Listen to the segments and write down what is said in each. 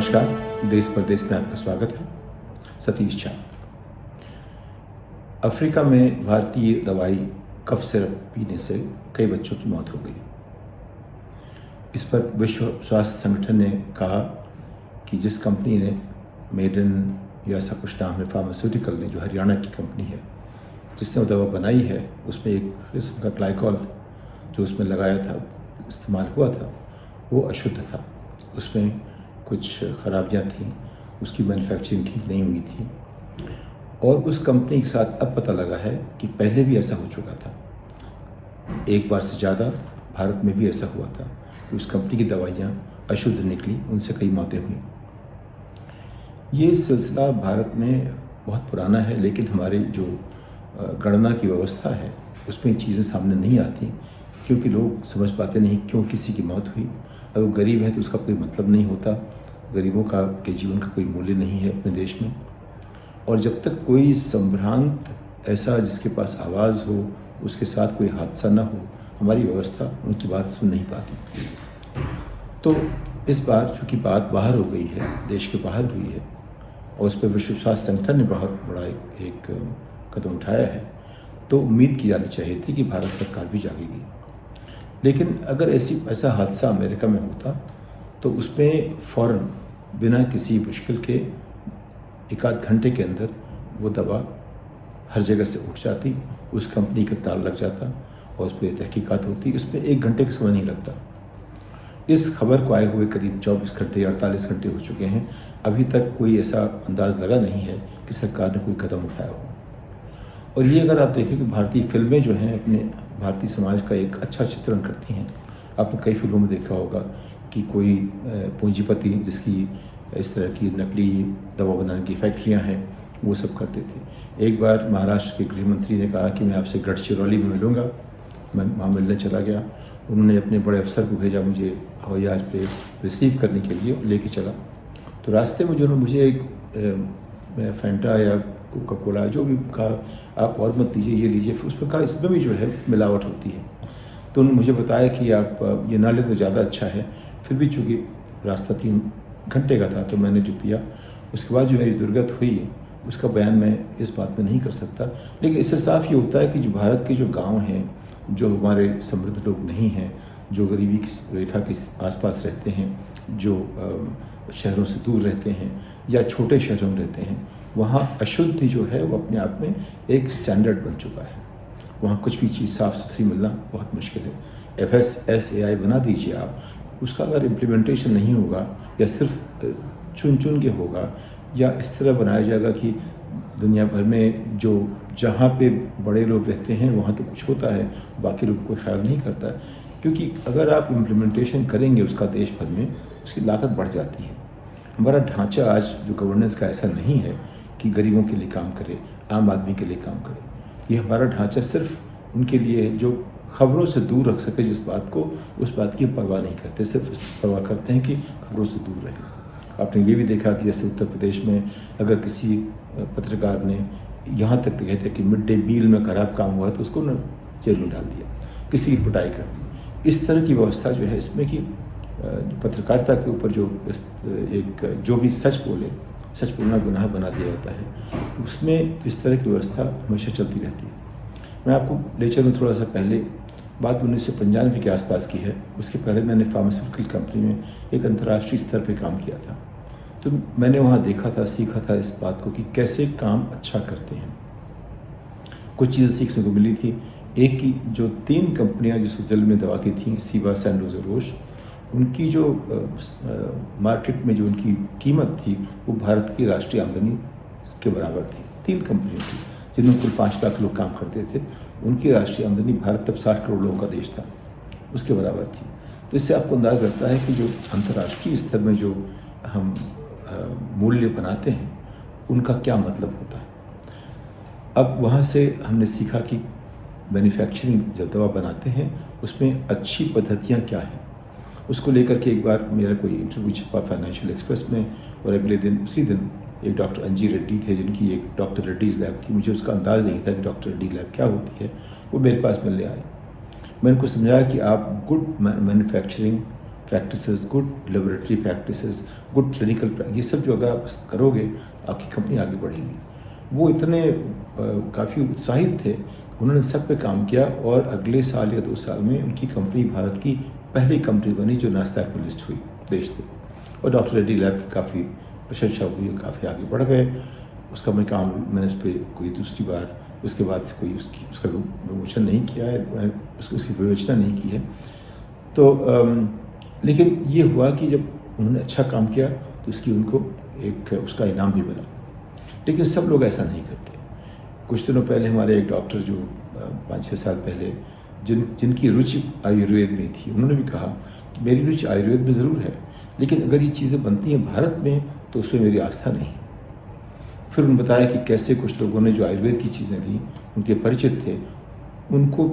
नमस्कार। देश परदेश में आपका स्वागत है। सतीश झा। अफ्रीका में भारतीय दवाई कफ सिरप पीने से कई बच्चों की मौत हो गई। इस पर विश्व स्वास्थ्य संगठन ने कहा कि जिस कंपनी ने मेडन या ऐसा कुछ नाम है फार्मास्यूटिकल ने, जो हरियाणा की कंपनी है, जिसने वो दवा बनाई है, उसमें एक किस्म का ग्लाइकॉल जो उसमें लगाया था, इस्तेमाल हुआ था, वो अशुद्ध था। उसमें कुछ खराबियाँ थीं, उसकी मैन्युफैक्चरिंग ठीक नहीं हुई थी। और उस कंपनी के साथ अब पता लगा है कि पहले भी ऐसा हो चुका था। एक बार से ज़्यादा भारत में भी ऐसा हुआ था कि उस कंपनी की दवाइयाँ अशुद्ध निकली, उनसे कई मौतें हुई। ये सिलसिला भारत में बहुत पुराना है, लेकिन हमारी जो गणना की व्यवस्था है उसमें चीज़ें सामने नहीं आती, क्योंकि लोग समझ पाते नहीं क्यों किसी की मौत हुई। अगर वो गरीब है तो उसका कोई मतलब नहीं होता, गरीबों के जीवन का कोई मूल्य नहीं है अपने देश में। और जब तक कोई संभ्रांत ऐसा जिसके पास आवाज़ हो, उसके साथ कोई हादसा ना हो, हमारी व्यवस्था उनकी बात सुन नहीं पाती। तो इस बार चूँकि बात बाहर हो गई है, देश के बाहर हुई है, और उस पर विश्व स्वास्थ्य संगठन ने बहुत बड़ा एक कदम उठाया है, तो उम्मीद की जानी चाहिए थी कि भारत सरकार भी जागेगी। लेकिन अगर ऐसा हादसा अमेरिका में होता तो उसमें फ़ौरन बिना किसी मुश्किल के एक आध घंटे के अंदर वो दवा हर जगह से उठ जाती, उस कंपनी का ताला लग जाता और उस पर तहकीकात होती। उसमें 1 घंटे का समय नहीं लगता। इस खबर को आए हुए करीब 24 घंटे 48 घंटे हो चुके हैं, अभी तक कोई ऐसा अंदाज़ लगा नहीं है कि सरकार ने कोई कदम उठाया हो। और ये अगर आप देखें कि भारतीय फिल्में जो हैं अपने भारतीय समाज का एक अच्छा चित्रण करती हैं। आपने कई फिल्मों में देखा होगा कि कोई पूंजीपति जिसकी इस तरह की नकली दवा बनाने की फैक्ट्रियां हैं, वो सब करते थे। एक बार महाराष्ट्र के गृह मंत्री ने कहा कि मैं आपसे गढ़चिरौली में मिलूँगा। मैं वहाँ मिलने चला गया। उन्होंने अपने बड़े अफसर को भेजा मुझे हवाई जहाज़ पे रिसीव करने के लिए, लेके चला। तो रास्ते में जो मुझे एक फैंटा या कोका कोला जो भी कहा, आप और मत लीजिए, ये लीजिए। फिर उस पर कहा इसमें भी जो है मिलावट होती है। तो उन्होंने मुझे बताया कि आप ये ना लें तो ज़्यादा अच्छा है। फिर भी चूँकि रास्ता 3 घंटे का था, तो मैंने जो पिया, उसके बाद जो मेरी दुर्गत हुई उसका बयान मैं इस बात में नहीं कर सकता। लेकिन इससे साफ ये होता है कि जो भारत के जो गाँव हैं, जो हमारे समृद्ध लोग नहीं हैं, जो गरीबी की रेखा के आसपास रहते हैं, जो शहरों से दूर रहते हैं या छोटे शहरों में रहते हैं, वहाँ अशुद्ध जो है वो अपने आप में एक स्टैंडर्ड बन चुका है। वहाँ कुछ भी चीज़ साफ़ सुथरी मिलना बहुत मुश्किल है। FSSAI बना दीजिए आप, उसका अगर इम्प्लीमेंटेशन नहीं होगा या सिर्फ चुन चुन के होगा, या इस तरह बनाया जाएगा कि दुनिया भर में जो जहाँ पे बड़े लोग रहते हैं वहाँ तो कुछ होता है, बाकी लोग कोई ख्याल नहीं करता। क्योंकि अगर आप इम्प्लीमेंटेशन करेंगे उसका देश भर में, उसकी लागत बढ़ जाती है। हमारा ढांचा आज जो गवर्नेंस का ऐसा नहीं है कि गरीबों के लिए काम करे, आम आदमी के लिए काम करे। ये हमारा ढांचा सिर्फ उनके लिए है जो खबरों से दूर रख सके जिस बात को, उस बात की परवाह नहीं करते, सिर्फ इस परवाह करते हैं कि खबरों से दूर रहे। आपने ये भी देखा कि जैसे उत्तर प्रदेश में अगर किसी पत्रकार ने यहाँ तक कहते कि मिड डे मील में खराब काम हुआ तो उसको न जेल में डाल दिया, किसी की पिटाई कर दी। इस तरह की व्यवस्था जो है इसमें कि पत्रकारिता के ऊपर जो भी सच बोलना गुनाह बना दिया जाता है, उसमें इस तरह की व्यवस्था हमेशा चलती रहती है। मैं आपको ले चलूँ थोड़ा सा पहले, बात 1995 के आसपास की है। उसके पहले मैंने फार्मास्यूटिकल कंपनी में एक अंतर्राष्ट्रीय स्तर पर काम किया था। तो मैंने वहाँ देखा था, सीखा था इस बात को कि कैसे काम अच्छा करते हैं। कुछ चीज़ें सीखने को मिली थी। एक की जो 3 कंपनियाँ जो स्विट्जरलैंड में दवा की थीं, सीवा, सैंडोज और रोश, उनकी जो मार्केट में जो उनकी कीमत थी वो भारत की राष्ट्रीय आमदनी के बराबर थी। 3 कंपनियों की, जिनमें कुल 5 लाख लोग काम करते थे, उनकी राष्ट्रीय आमदनी, भारत तब 60 करोड़ लोगों का देश था, उसके बराबर थी। तो इससे आपको अंदाज़ लगता है कि जो अंतर्राष्ट्रीय स्तर में जो हम मूल्य बनाते हैं उनका क्या मतलब होता है। अब वहाँ से हमने सीखा कि मैन्युफैक्चरिंग जब दवा बनाते हैं उसमें अच्छी पद्धतियाँ क्या हैं। उसको लेकर के एक बार मेरा कोई इंटरव्यू छपा फाइनेंशियल एक्सप्रेस में, और अगले दिन उसी दिन एक डॉक्टर अंजी रेड्डी थे जिनकी एक डॉक्टर रेड्डीज़ लैब थी। मुझे उसका अंदाज़ नहीं था कि डॉक्टर रेड्डी लैब क्या होती है। वो मेरे पास मिलने आए। मैंने उनको समझाया कि आप good manufacturing practices, good laboratory practices, good clinical, ये सब जो अगर आप करोगे तो आपकी कंपनी आगे बढ़ेगी। वो इतने काफ़ी उत्साहित थे, उन्होंने सब पे काम किया और अगले साल या 2 साल में उनकी कंपनी भारत की पहली कंपनी बनी जो नास्डैक में लिस्ट हुई देश से। और डॉक्टर रेड्डी लैब की काफ़ी प्रशंसा हुई, काफ़ी आगे बढ़ गए। उसका मैं काम, मैंने उस पर कोई दूसरी बार उसके बाद से कोई उसका विमोचन नहीं किया है, उसकी विवेचना नहीं की है। तो लेकिन ये हुआ कि जब उन्होंने अच्छा काम किया तो उसकी उनको एक उसका इनाम भी मिला। लेकिन सब लोग ऐसा नहीं करते। कुछ दिनों पहले हमारे एक डॉक्टर जो 5-6 साल पहले जिनकी रुचि आयुर्वेद में थी, उन्होंने भी कहा कि मेरी रुचि आयुर्वेद में ज़रूर है, लेकिन अगर ये चीज़ें बनती हैं भारत में तो उसमें मेरी आस्था नहीं। फिर उन्होंने बताया कि कैसे कुछ लोगों ने जो आयुर्वेद की चीज़ें ली, उनके परिचित थे, उनको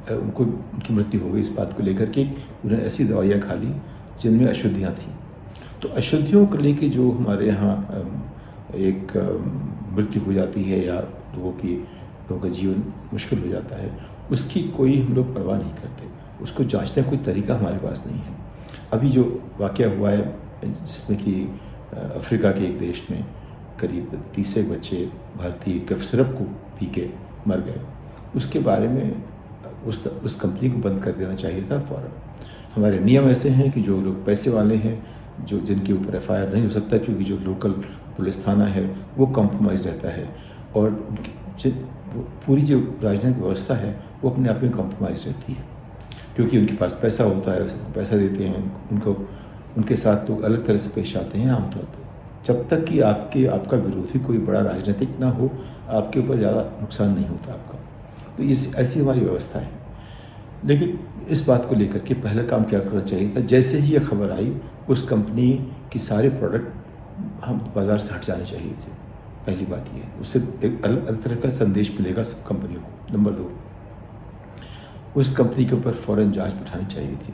उनकी मृत्यु हो गई इस बात को लेकर के उन्होंने ऐसी दवाइयाँ खा ली जिनमें अशुद्धियाँ थीं। तो अशुद्धियों को लेके जो हमारे यहाँ एक मृत्यु हो जाती है या लोगों का जीवन मुश्किल हो जाता है, उसकी कोई हम लोग परवाह नहीं करते। उसको जांचने का कोई तरीका हमारे पास नहीं है। अभी जो वाक़या हुआ है जिसमें कि अफ्रीका के एक देश में करीब 30 बच्चे भारतीय कफ सिरप को पी के मर गए, उसके बारे में उस कंपनी को बंद कर देना चाहिए था फ़ौरन। हमारे नियम ऐसे हैं कि जो लोग पैसे वाले हैं, जिनके ऊपर FIR नहीं हो सकता क्योंकि जो लोकल पुलिस थाना है वो कॉम्प्रोमाइज़ रहता है, और पूरी जो राजनीतिक व्यवस्था है वो अपने आप में कॉम्प्रोमाइज़ रहती है क्योंकि उनके पास पैसा होता है, सबको पैसा देते हैं, उनके साथ लोग अलग तरह से पेश आते हैं आमतौर पर। जब तक कि आपका विरोधी कोई बड़ा राजनीतिक ना हो, आपके ऊपर ज़्यादा नुकसान नहीं होता आपका। तो ये ऐसी हमारी व्यवस्था है। लेकिन इस बात को लेकर के पहला काम क्या करना चाहिए था, जैसे ही ये खबर आई उस कंपनी की सारे प्रोडक्ट हम बाज़ार से हट जाने चाहिए थे। पहली बात ये है, उससे एक अलग तरह का संदेश मिलेगा सब कंपनियों को। नंबर 2, उस कंपनी के ऊपर फ़ौरन जांच बिठानी चाहिए थी।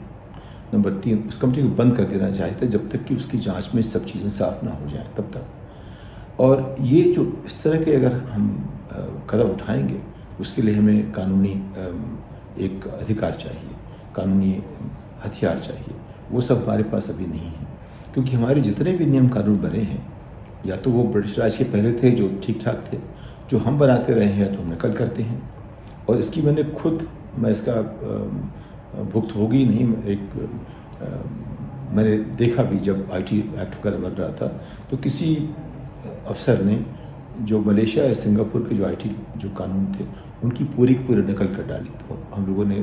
नंबर 3, उस कंपनी को बंद कर देना चाहिए था जब तक कि उसकी जांच में सब चीज़ें साफ़ ना हो जाएं तब तक। और ये जो इस तरह के अगर हम कदम उठाएंगे, उसके लिए हमें कानूनी एक अधिकार चाहिए, कानूनी हथियार चाहिए। वो सब हमारे पास अभी नहीं है क्योंकि हमारे जितने भी नियम कानून बने हैं या तो वो ब्रिटिश राज के पहले थे जो ठीक ठाक थे, जो हम बनाते रहे हैं तो हम नकल करते हैं। और इसकी मैं इसका भुक्तभोगी नहीं, मैंने देखा भी जब IT एक्ट वगैरह बन रहा था तो किसी अफसर ने जो मलेशिया या सिंगापुर के जो IT जो कानून थे उनकी पूरी की पूरी नकल कर डाली। तो हम लोगों ने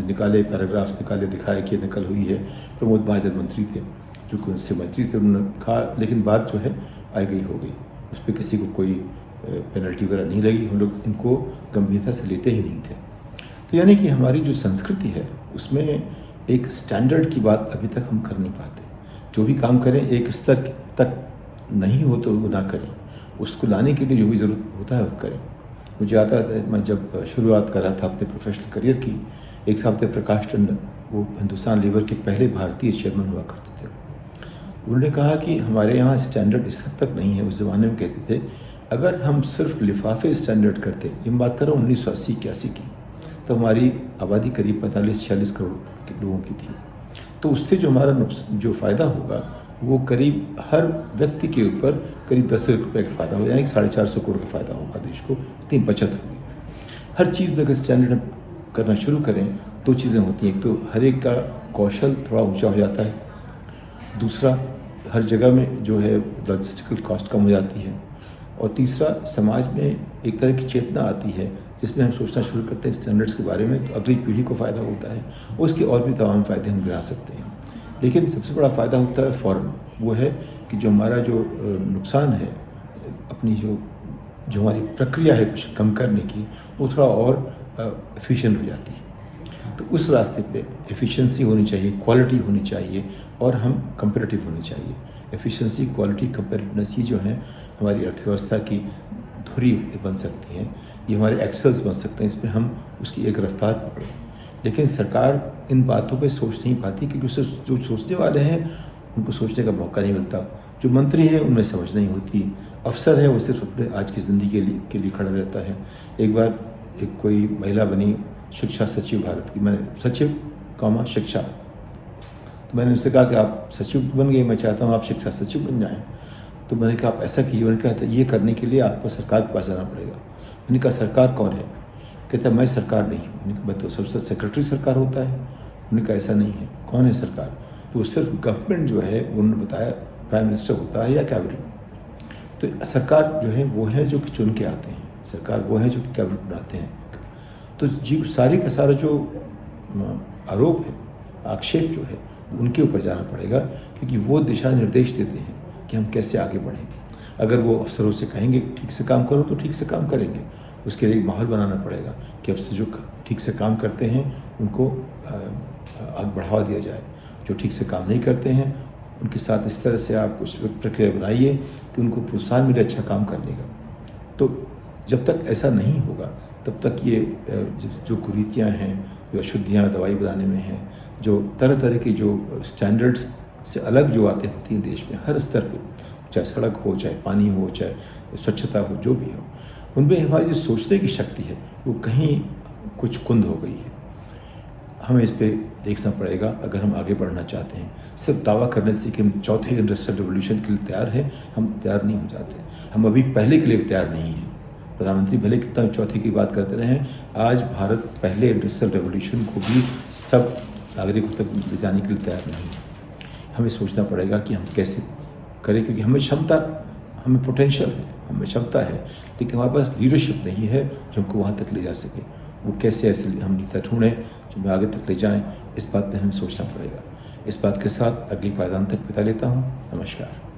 निकाले, पैराग्राफ्स निकाले, दिखाए कि नकल हुई है। प्रमोद महाजन मंत्री थे जो कि उनसे मंत्री थे, उन्होंने कहा, लेकिन बात जो है आई गई हो गई, उस पर किसी को कोई पेनल्टी वगैरह नहीं लगी। हम लोग इनको गंभीरता से लेते ही नहीं थे। तो यानी कि हमारी जो संस्कृति है उसमें एक स्टैंडर्ड की बात अभी तक हम कर नहीं पाते। जो भी काम करें एक स्तर तक नहीं हो तो वो ना करें, उसको लाने के लिए जो भी ज़रूरत होता है वो करें। मुझे आता है, मैं जब शुरुआत कर रहा था अपने प्रोफेशनल करियर की, एक साहब थे प्रकाश टंडन, वो हिंदुस्तान लीवर के पहले भारतीय चेयरमैन हुआ करते थे। उन्होंने कहा कि हमारे यहाँ स्टैंडर्ड इस हद तक नहीं है। उस ज़माने में कहते थे अगर हम सिर्फ लिफाफे स्टैंडर्ड करते, ये बात कर रहा हूँ 1980-81 की, तो हमारी आबादी करीब 45-46 करोड़ के लोगों की थी। तो उससे जो हमारा जो फ़ायदा होगा वो करीब हर व्यक्ति के ऊपर करीब 10 रुपये का फ़ायदा हो, यानी 450 करोड़ का फ़ायदा होगा देश को। इतनी बचत होगी। हर चीज़ में अगर स्टैंडर्ड करना शुरू करें 2 चीज़ें होती हैं। एक तो हर एक का कौशल थोड़ा ऊंचा हो जाता है, दूसरा हर जगह में जो है लॉजिस्टिकल कॉस्ट कम हो जाती है, और तीसरा समाज में एक तरह की चेतना आती है जिसमें हम सोचना शुरू करते हैं स्टैंडर्ड्स के बारे में, तो अगली पीढ़ी को फ़ायदा होता है और उसके और भी तमाम फ़ायदे हम गिना सकते हैं। लेकिन सबसे बड़ा फ़ायदा होता है फ़ौरन, वो है कि जो हमारा जो नुकसान है, अपनी जो हमारी प्रक्रिया है कुछ कम करने की, वो थोड़ा और एफिशिएंट हो जाती है। तो उस रास्ते पे एफिशिएंसी होनी चाहिए, क्वालिटी होनी चाहिए, और हम कंपैरेटिव होने चाहिए। एफिशिएंसी, क्वालिटी, कंपैरेटिवनेस, ये जो है हमारी अर्थव्यवस्था की धुरी बन सकती हैं, ये हमारे एक्सेल्स बन सकते हैं, इसमें हम उसकी एक रफ्तार पकड़ें। लेकिन सरकार इन बातों पे सोच नहीं पाती क्योंकि उससे जो सोचने वाले हैं उनको सोचने का मौका नहीं मिलता। जो मंत्री हैं उनमें समझ नहीं होती, अफसर है वो सिर्फ अपने आज की ज़िंदगी के लिए खड़ा रहता है। एक बार कोई महिला बनी शिक्षा सचिव भारत की, मैंने सचिव शिक्षा, तो मैंने उनसे कहा कि आप सचिव बन गए, मैं चाहता हूँ आप शिक्षा सचिव बन जाएँ। तो मैंने कहा आप ऐसा कीजिए। मैंने कहा ये करने के लिए आपको सरकार के पास जाना पड़ेगा। मैंने कहा सरकार कौन है? कहता मैं सरकार नहीं हूँ। मैंने कहा मैं तो सबसे सेक्रेटरी सरकार होता है। मैंने कहा ऐसा नहीं है। कौन है सरकार? तो वो सिर्फ गवर्नमेंट जो है उन्होंने बताया प्राइम मिनिस्टर होता है या कैबिनेट। तो सरकार जो है वो है जो कि चुन के आते हैं, सरकार वो है जो कि कैबिनेट बनाते हैं। तो जी सारी का सारा जो आरोप है, आक्षेप जो है उनके ऊपर जाना पड़ेगा, क्योंकि वो दिशा निर्देश देते हैं कि हम कैसे आगे बढ़ें। अगर वो अफसरों से कहेंगे ठीक से काम करो तो ठीक से काम करेंगे। उसके लिए एक माहौल बनाना पड़ेगा कि अफसर जो ठीक से काम करते हैं उनको बढ़ावा दिया जाए, जो ठीक से काम नहीं करते हैं उनके साथ इस तरह से आप कुछ प्रक्रिया बनाइए कि उनको प्रोत्साहन मिले अच्छा काम करने का। तो जब तक ऐसा नहीं होगा तब तक ये जो कुरीतियाँ हैं, जो अशुद्धियाँ दवाई बनाने में हैं, जो तरह तरह की जो स्टैंडर्ड्स से अलग जो आते होती हैं देश में हर स्तर पे, चाहे सड़क हो, चाहे पानी हो, चाहे स्वच्छता हो, जो भी हो, उनमें हमारी जो सोचने की शक्ति है वो कहीं कुछ कुंद हो गई है। हमें इस पे देखना पड़ेगा अगर हम आगे बढ़ना चाहते हैं। सिर्फ दावा करने से कि हम चौथे इंडस्ट्रियल रेवोल्यूशन के लिए तैयार हैं, हम तैयार नहीं हो जाते। हम अभी पहले के लिए तैयार नहीं हैं। प्रधानमंत्री भले कितना चौथे की बात करते रहे, आज भारत पहले इंडस्ट्रियल रेवोल्यूशन को भी सब नागरिकों तक ले जाने के लिए तैयार नहीं है। हमें सोचना पड़ेगा कि हम कैसे करें, क्योंकि हमें क्षमता, हमें पोटेंशियल है, हमें क्षमता है, लेकिन हमारे पास लीडरशिप नहीं है जो हमको वहाँ तक ले जा सके। वो कैसे ऐसे हम नीति ढूंढें जो हमें आगे तक ले जाएं, इस बात पर हमें सोचना पड़ेगा। इस बात के साथ अगली पायदान तक बिता लेता हूँ। नमस्कार।